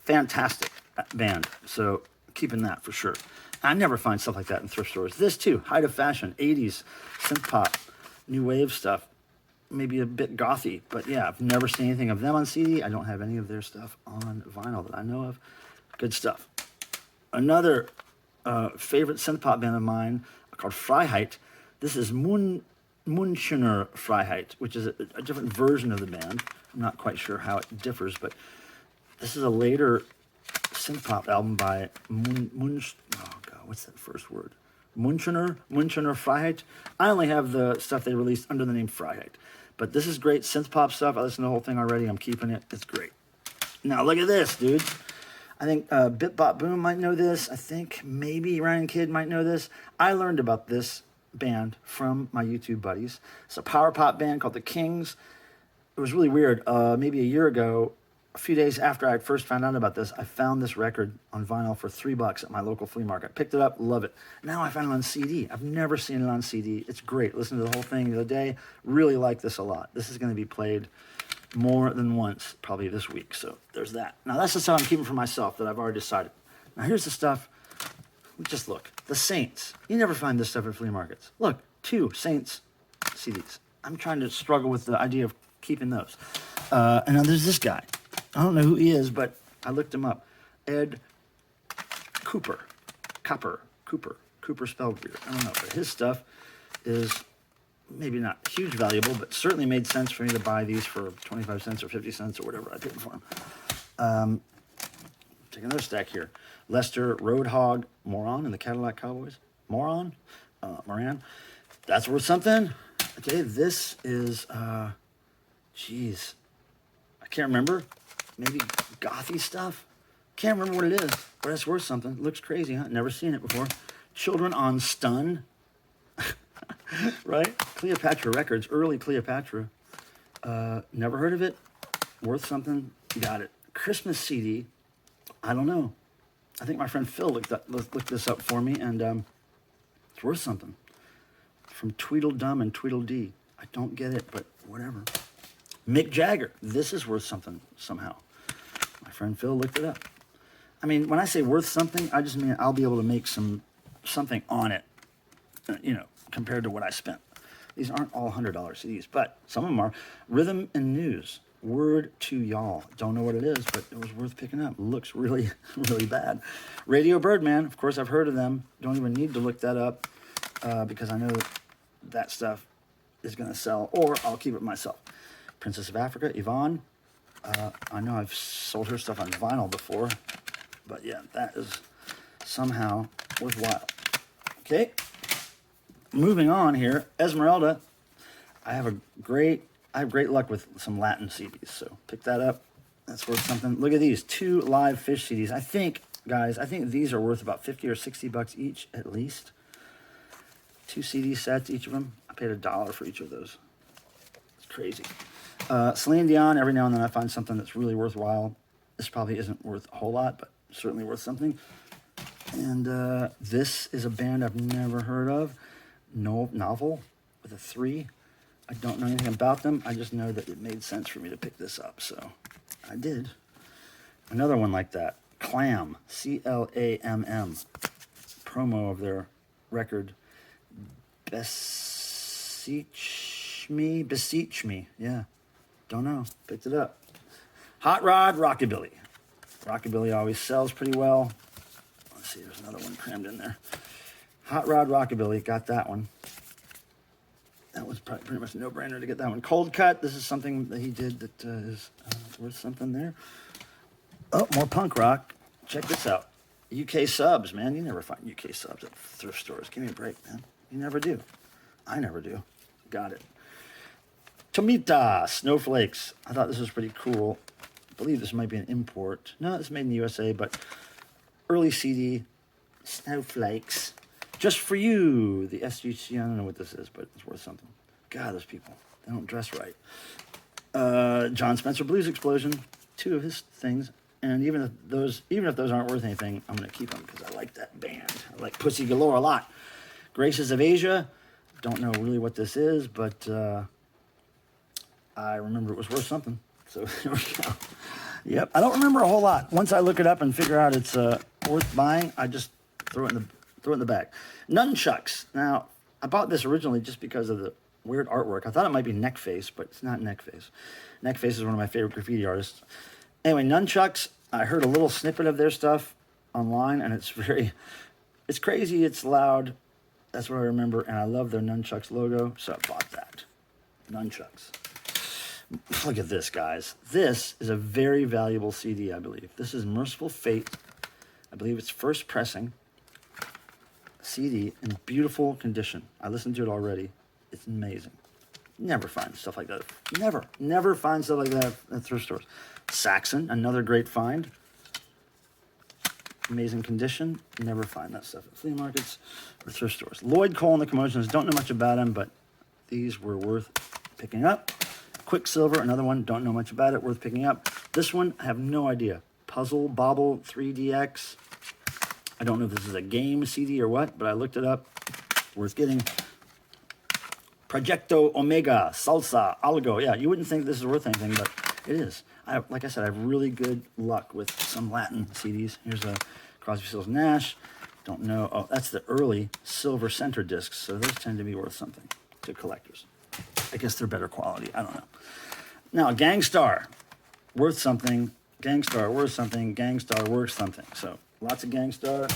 [SPEAKER 1] Fantastic band. So keeping that for sure. I never find stuff like that in thrift stores. This too, height of fashion, 80s, synth pop, new wave stuff. Maybe a bit gothy, but yeah, I've never seen anything of them on CD. I don't have any of their stuff on vinyl that I know of. Good stuff. Another favorite synth pop band of mine called Freiheit. This is Münchener Freiheit, which is a different version of the band. I'm not quite sure how it differs, but this is a later synth pop album by what's that first word? Münchener Freiheit. I only have the stuff they released under the name Freiheit. But this is great synth pop stuff. I listened to the whole thing already. I'm keeping it. It's great. Now, look at this, dude. I think Bit Bop Boom might know this. I think maybe Ryan Kidd might know this. I learned about this band from my YouTube buddies. It's a power pop band called The Kings. It was really weird. Maybe a year ago, a few days after I first found out about this, I found this record on vinyl for $3 at my local flea market. Picked it up, love it. Now I found it on CD. I've never seen it on CD. It's great. Listen to the whole thing the other day. Really like this a lot. This is going to be played more than once, probably this week. So there's that. Now that's the stuff I'm keeping for myself that I've already decided. Now here's the stuff. Just look. The Saints. You never find this stuff at flea markets. Look, 2 Saints CDs. I'm trying to struggle with the idea of keeping those. And now there's this guy. I don't know who he is, but I looked him up. Ed Cooper spelled weird. I don't know, but his stuff is maybe not huge valuable, but certainly made sense for me to buy these for 25 cents or 50 cents or whatever I paid for them. Take another stack here. Lester Roadhog Moran and the Cadillac Cowboys. Moran? Moran. That's worth something. Okay, this is, geez, I can't remember. Maybe gothy stuff. Can't remember what it is, but it's worth something. Looks crazy, huh? Never seen it before. Children on Stun. Right? Cleopatra Records, early Cleopatra. Never heard of it. Worth something. Got it. Christmas CD. I don't know. I think my friend Phil looked this up for me, and it's worth something. from Tweedledum and Tweedledee. I don't get it, but whatever. Mick Jagger. This is worth something somehow. My friend Phil looked it up. I mean, when I say worth something, I just mean I'll be able to make something on it, you know, compared to what I spent. These aren't all $100 CDs, but some of them are. Rhythm and News. Word to Y'all. Don't know what it is, but it was worth picking up. Looks really, really bad. Radio Birdman. Of course, I've heard of them. Don't even need to look that up because I know that stuff is going to sell, or I'll keep it myself. Princess of Africa, Yvonne. I know I've sold her stuff on vinyl before, but yeah, that is somehow worthwhile. Okay. Moving on here, Esmeralda. I have great luck with some Latin CDs, so pick that up. That's worth something. Look at these 2 live fish CDs. I think, guys, these are worth about 50 or 60 bucks each at least. 2 CD sets, each of them. I paid $1 for each of those. It's crazy. Celine Dion. Every now and then I find something that's really worthwhile. This probably isn't worth a whole lot, but certainly worth something. And this is a band I've never heard of. Novel with a 3. I don't know anything about them. I just know that it made sense for me to pick this up, so I did. Another one like that. Clam, C-L-A-M-M. Promo of their record, Beseech Me. Yeah, don't know. Picked it up. Hot Rod Rockabilly. Rockabilly always sells pretty well. Let's see, there's another one crammed in there. Hot Rod Rockabilly, got that one. That was probably pretty much a no-brainer to get that one. Cold Cut, this is something that he did that is worth something there. Oh, more punk rock. Check this out. UK subs, man. You never find UK subs at thrift stores. Give me a break, man. You never do. I never do. Got it. Tomita, Snowflakes. I thought this was pretty cool. I believe this might be an import. No, it's made in the USA, but early CD, Snowflakes. Just for you, the SGC. I don't know what this is, but it's worth something. God, those people, they don't dress right. John Spencer Blues Explosion, 2 of his things. And even if those aren't worth anything, I'm going to keep them because I like that band. I like Pussy Galore a lot. Graces of Asia, don't know really what this is, but I remember it was worth something. So here we go. Yep, I don't remember a whole lot. Once I look it up and figure out it's worth buying, I just throw it in the bag. Nunchucks. Now, I bought this originally just because of the weird artwork. I thought it might be Neckface, but it's not Neckface. Neckface is one of my favorite graffiti artists. Anyway, Nunchucks. I heard a little snippet of their stuff online, and it's crazy, it's loud. That's what I remember, and I love their Nunchucks logo, so I bought that. Nunchucks. Look at this, guys. This is a very valuable CD, I believe. This is Merciful Fate. I believe it's first pressing. CD in beautiful condition. I listened to it already. It's amazing. Never find stuff like that. Never find stuff like that at thrift stores. Saxon, another great find. Amazing condition. Never find that stuff at flea markets or thrift stores. Lloyd Cole and the Commotions. Don't know much about him, but these were worth picking up. Quicksilver, another one. Don't know much about it. Worth picking up. This one, I have no idea. Puzzle Bobble 3DX. I don't know if this is a game CD or what, but I looked it up. Worth getting. Proyecto Omega, Salsa, Algo. Yeah, you wouldn't think this is worth anything, but it is. Like I said, I have really good luck with some Latin CDs. Here's a Crosby, Stills, Nash. Don't know. Oh, that's the early silver center discs, so those tend to be worth something to collectors. I guess they're better quality. I don't know. Now, Gangstar, worth something. Gangstar, worth something. Gangstar, worth something. So lots of Gangstar.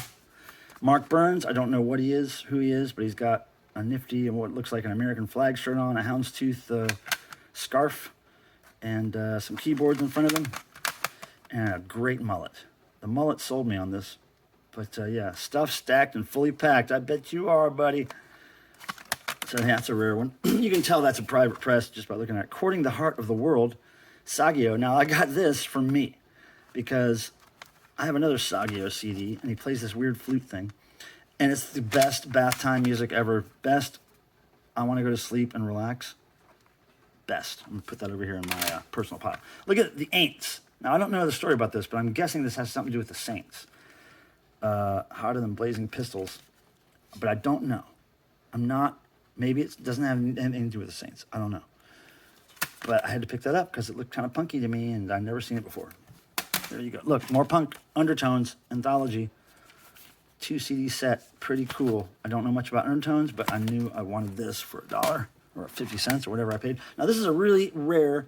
[SPEAKER 1] Mark Burns, I don't know what he is, who he is, but he's got a nifty and what looks like an American flag shirt on, a houndstooth scarf, and some keyboards in front of him, and a great mullet. The mullet sold me on this, but yeah, stuffed, stacked, and fully packed. I bet you are, buddy. So yeah, that's a rare one. You can tell that's a private press just by looking at it. Courting the Heart of the World, Saggio. Now, I got this from me because I have another Saggio CD, and he plays this weird flute thing, and it's the best bath time music ever. Best, I want to go to sleep and relax. Best. I'm going to put that over here in my personal pile. Look at the Aints. Now, I don't know the story about this, but I'm guessing this has something to do with the Saints. Hotter Than Blazing Pistols. But I don't know. I'm not Maybe it doesn't have anything to do with the Saints. I don't know. But I had to pick that up because it looked kind of punky to me, and I've never seen it before. There you go. Look, more punk undertones, anthology, 2 CD set, pretty cool. I don't know much about undertones, but I knew I wanted this for $1 or 50 cents or whatever I paid. Now, this is a really rare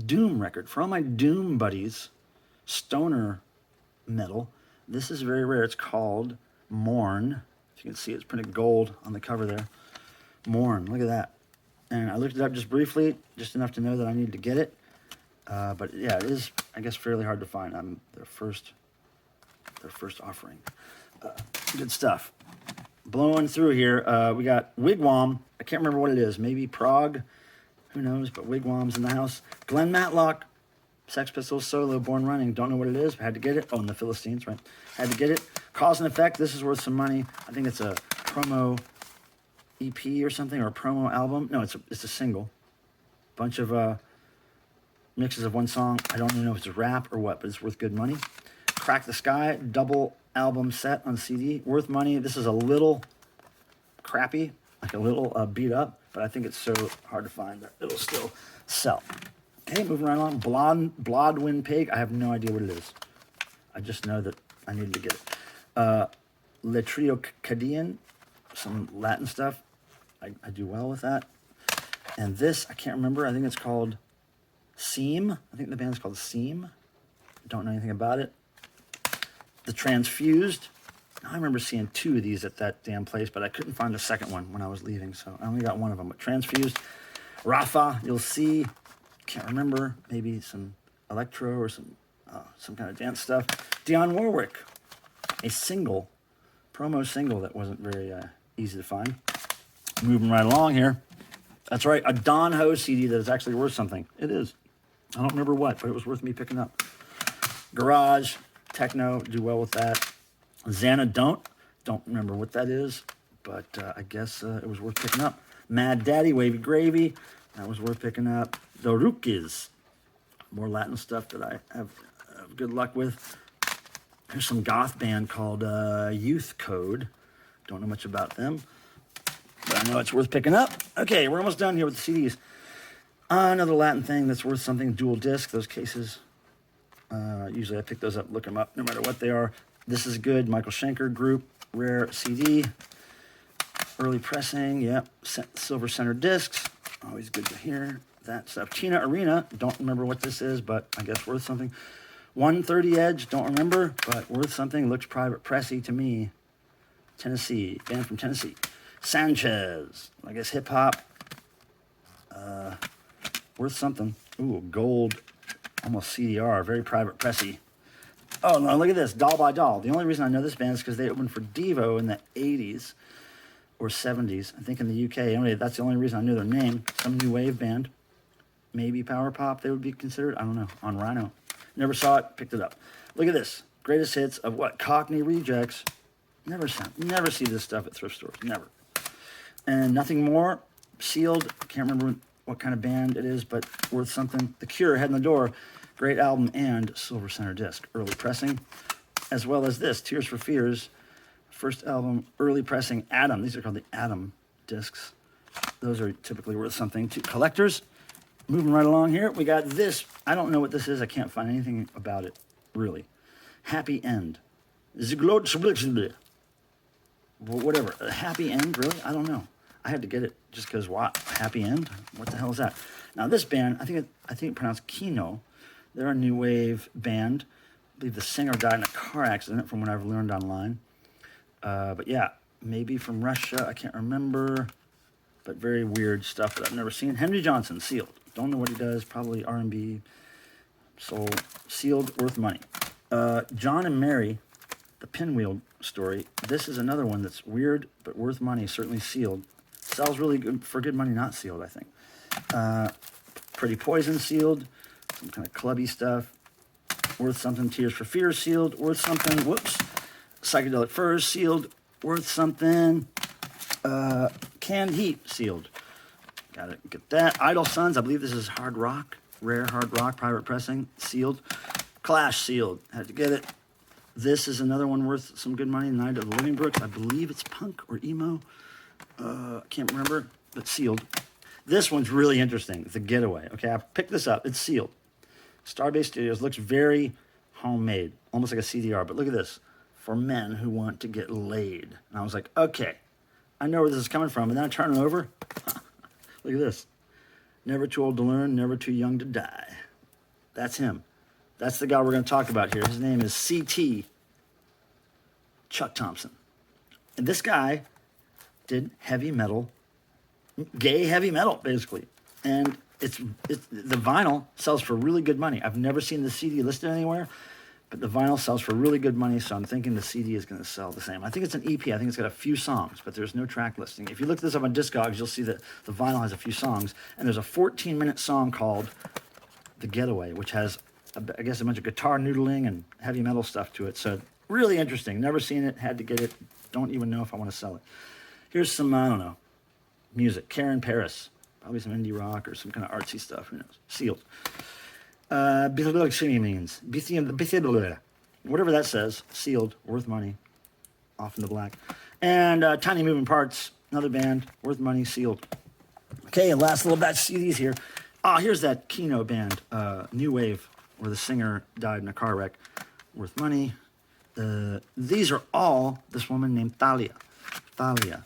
[SPEAKER 1] Doom record. For all my Doom buddies, stoner metal, this is very rare. It's called Mourn. If you can see, it's printed gold on the cover there. Mourn, look at that. And I looked it up just briefly, just enough to know that I needed to get it. But yeah, it is, I guess, fairly hard to find. I'm their first offering. Good stuff. Blowing through here, we got Wigwam. I can't remember what it is. Maybe Prague. Who knows? But Wigwam's in the house. Glenn Matlock, Sex Pistols solo, Born Running. Don't know what it is. Had to get it. Oh, and the Philistines, right? Had to get it. Cause and Effect. This is worth some money. I think it's a promo EP or something, or a promo album. No, it's a single. Bunch of mixes of one song. I don't even know if it's a rap or what, but it's worth good money. Crack the Sky, double album set on CD, worth money. This is a little crappy, like a little beat up, but I think it's so hard to find that it'll still sell. Okay, moving right along. Blodwyn Pig. I have no idea what it is. I just know that I needed to get it. Le Trio Cadian, some Latin stuff. I do well with that. And this, I can't remember. I think it's called Seam. I think the band's called Seam. Don't know anything about it. The Transfused. I remember seeing 2 of these at that damn place, but I couldn't find the second one when I was leaving, so I only got one of them. But Transfused. Rafa, you'll see. Can't remember. Maybe some electro or some kind of dance stuff. Dionne Warwick. A single, promo single that wasn't very easy to find. Moving right along here. That's right, a Don Ho CD that is actually worth something. It is. I don't remember what, but it was worth me picking up. Garage, techno, do well with that. Xana don't remember what that is, but I guess it was worth picking up. Mad Daddy, Wavy Gravy, that was worth picking up. The Rookies, more Latin stuff that I have good luck with. Here's some goth band called Youth Code. Don't know much about them, but I know it's worth picking up. Okay, we're almost done here with the CDs. Another Latin thing that's worth something, dual disc, those cases. Usually I pick those up, look them up, no matter what they are. This is good, Michael Schenker Group, rare CD. Early pressing, yep. Silver center discs, always good to hear that stuff. Tina Arena, don't remember what this is, but I guess worth something. 130 Edge, don't remember, but worth something. Looks private pressy to me. Tennessee, band from Tennessee. Sanchez, I guess hip hop. Worth something. Ooh, gold, almost CDR, very private pressy. Oh, no, look at this, Doll by Doll. The only reason I know this band is because they opened for Devo in the 80s or 70s, I think in the UK. Anyway, that's the only reason I knew their name. Some new wave band. Maybe power pop they would be considered. I don't know. On Rhino. Never saw it, picked it up. Look at this. Greatest hits of what? Cockney Rejects. Never see this stuff at thrift stores. Never. And Nothing More. Sealed. Can't remember what kind of band it is, but worth something. The Cure, Head in the Door. Great album and silver center disc. Early pressing. As well as this, Tears for Fears. First album, early pressing, Adam. These are called the Adam discs. Those are typically worth something to collectors. Moving right along here, we got this. I don't know what this is. I can't find anything about it, really. Happy End. Whatever. A happy end, really? I don't know. I had to get it just because what? Happy End? What the hell is that? Now, this band, I think it's pronounced Kino. They're a new wave band. I believe the singer died in a car accident from what I've learned online. But yeah, maybe from Russia. I can't remember. But very weird stuff that I've never seen. Henry Johnson, Sealed. Don't know what he does. Probably R&B, soul. Sealed, worth money. John and Mary, the Pinwheel story. This is another one that's weird, but worth money. Certainly sealed. Sells really good for good money, not sealed, I think. Pretty Poison, sealed. Some kind of clubby stuff. Worth something. Tears for Fears, sealed. Worth something. Whoops. Psychedelic Furs, sealed. Worth something. Canned Heat, sealed. Gotta get that. Idle Sons, I believe this is hard rock. Rare hard rock, private pressing, sealed. Clash, sealed. Had to get it. This is another one worth some good money. Night of the Living Brooks. I believe it's punk or emo. I can't remember, but sealed. This one's really interesting. The Getaway. Okay, I picked this up. It's sealed. Starbase Studios looks very homemade, almost like a CDR. But look at this. For men who want to get laid. And I was like, okay, I know where this is coming from. And then I turn it over. Look at this. Never too old to learn, never too young to die. That's him. That's the guy we're going to talk about here. His name is C.T. Chuck Thompson. And this guy did heavy metal, gay heavy metal, basically. And it's the vinyl sells for really good money. I've never seen the CD listed anywhere, but the vinyl sells for really good money, so I'm thinking the CD is going to sell the same. I think it's an EP. I think it's got a few songs, but there's no track listing. If you look this up on Discogs, you'll see that the vinyl has a few songs, and there's a 14-minute song called The Getaway, which has, I guess, a bunch of guitar noodling and heavy metal stuff to it. So really interesting. Never seen it. Had to get it. Don't even know if I want to sell it. Here's some, I don't know, music. Karen Paris. Probably some indie rock or some kind of artsy stuff. Who knows? Sealed. Means. Whatever that says. Sealed. Worth money. Off in the black. And Tiny Moving Parts. Another band. Worth money. Sealed. Okay, last little batch of CDs here. Here's that Keno band. New Wave. Where the singer died in a car wreck. Worth money. These are all this woman named Thalia. Thalia.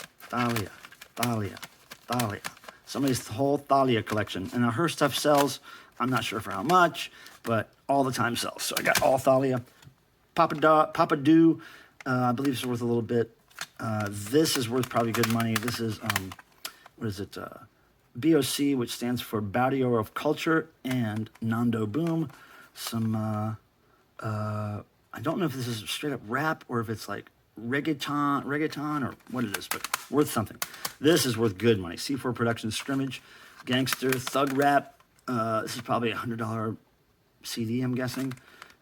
[SPEAKER 1] Somebody's whole Thalia collection. And now her stuff sells, I'm not sure for how much, but all the time sells. So I got all Thalia. Papa Do, I believe it's worth a little bit. This is worth probably good money. This is, what is it? BOC, which stands for Barrio of Culture, and Nando Boom. Some, I don't know if this is straight up rap or if it's like reggaeton or what it is, but worth something. This is worth good money. C4 Productions Scrimmage, Gangster, Thug Rap. This is probably a $100 CD, I'm guessing,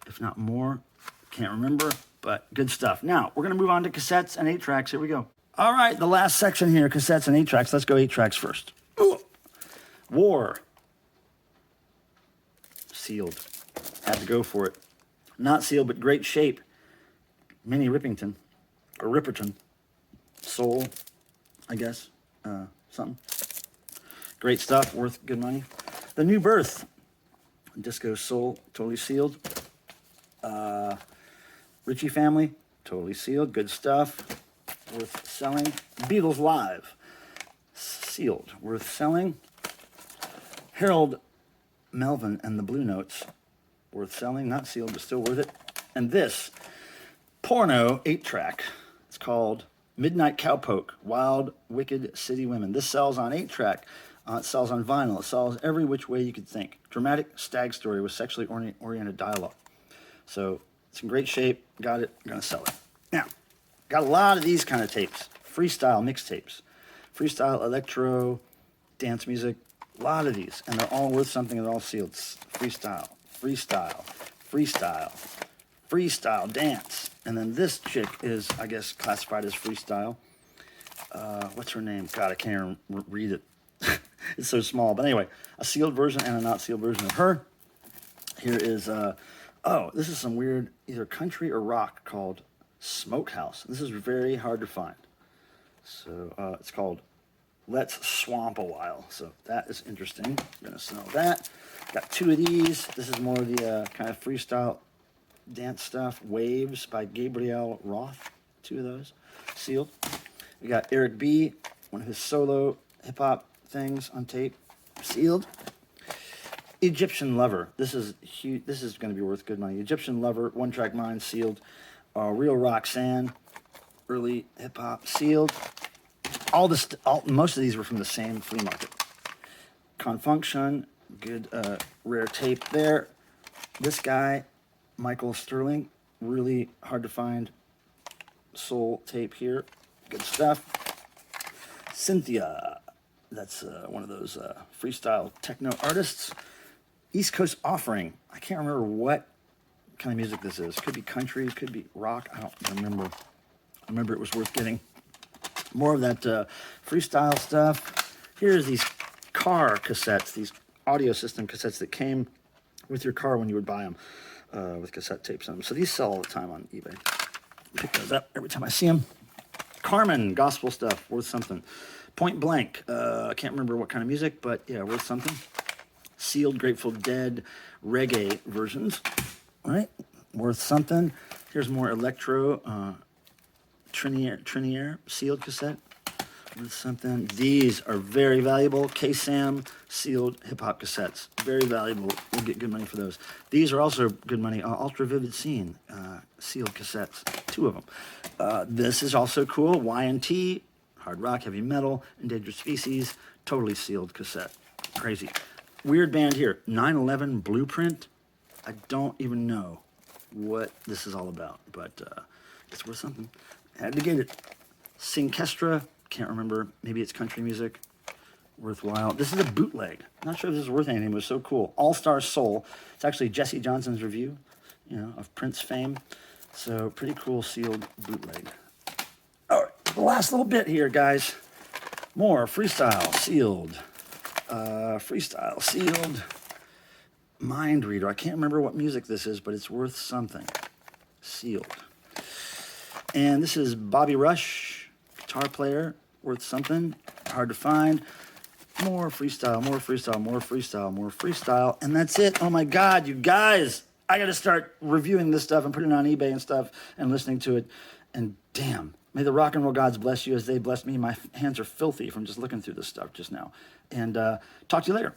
[SPEAKER 1] if not more. Can't remember, but good stuff. Now, we're going to move on to cassettes and 8-tracks. Here we go. All right, the last section here, cassettes and 8-tracks. Let's go 8-tracks first. Ooh. War. Sealed. Had to go for it. Not sealed, but great shape. Minnie Rippington. Or Ripperton. Soul, I guess. Something. Great stuff, worth good money. The New Birth. Disco Soul, totally sealed. Ritchie Family, totally sealed. Good stuff, worth selling. Beatles Live, sealed, worth selling. Harold Melvin and the Blue Notes, worth selling. Not sealed, but still worth it. And this porno 8-track. It's called Midnight Cowpoke, Wild, Wicked City Women. This sells on 8-track. It sells on vinyl. It sells every which way you could think. Dramatic stag story with sexually oriented dialogue. So it's in great shape. Got it. I'm going to sell it. Now, got a lot of these kind of tapes. Freestyle mixtapes. Freestyle, electro, dance music. A lot of these. And they're all worth something. They're all sealed. Freestyle, freestyle, freestyle, freestyle dance. And then this chick is, I guess, classified as freestyle. What's her name? God, I can't even read it. It's so small. But anyway, a sealed version and a not sealed version of her. Here is, this is some weird, either country or rock called Smokehouse. This is very hard to find. So it's called Let's Swamp a While. So that is interesting. I'm going to sell that. Got 2 of these. This is more of the kind of freestyle dance stuff. Waves by Gabriel Roth. 2 of those. Sealed. We got Eric B., one of his solo hip-hop things on tape. Sealed. Egyptian Lover. This is huge. This is going to be worth good money. Egyptian Lover, 1-track mine, sealed. Real Roxanne, early hip-hop, sealed. Most of these were from the same flea market. Confunction, good rare tape there. This guy, Michael Sterling, really hard to find soul tape here. Good stuff. Cynthia, that's one of those freestyle techno artists. East Coast Offering. I can't remember what kind of music this is. Could be country, could be rock. I don't remember. I remember it was worth getting. More of that freestyle stuff. Here's these car cassettes, these audio system cassettes that came with your car when you would buy them with cassette tapes on them. So these sell all the time on eBay. Pick those up every time I see them. Carmen, gospel stuff, worth something. Point Blank, I can't remember what kind of music, but yeah, worth something. Sealed Grateful Dead reggae versions, right? Worth something. Here's more electro, Trinier sealed cassette. Worth something. These are very valuable. K-Sam sealed hip-hop cassettes. Very valuable. We'll get good money for those. These are also good money. Ultra Vivid Scene sealed cassettes. 2 of them. This is also cool. Y&T, hard rock, heavy metal, endangered species, totally sealed cassette. Crazy. Weird band here. 9/11 Blueprint. I don't even know what this is all about, but it's worth something. Had to get it. Synkestra. Can't remember. Maybe it's country music. Worthwhile. This is a bootleg. Not sure if this is worth anything, but it's so cool. All-Star Soul. It's actually Jesse Johnson's review, of Prince fame. So pretty cool sealed bootleg. All right, the last little bit here, guys. More freestyle sealed. Freestyle sealed. Mind Reader. I can't remember what music this is, but it's worth something. Sealed. And this is Bobby Rush, guitar player, worth something. Hard to find. More freestyle, more freestyle, more freestyle, more freestyle. And that's it. Oh my God, you guys. I got to start reviewing this stuff and putting it on eBay and stuff and listening to it. And damn, may the rock and roll gods bless you as they blessed me. My hands are filthy from just looking through this stuff just now. And talk to you later.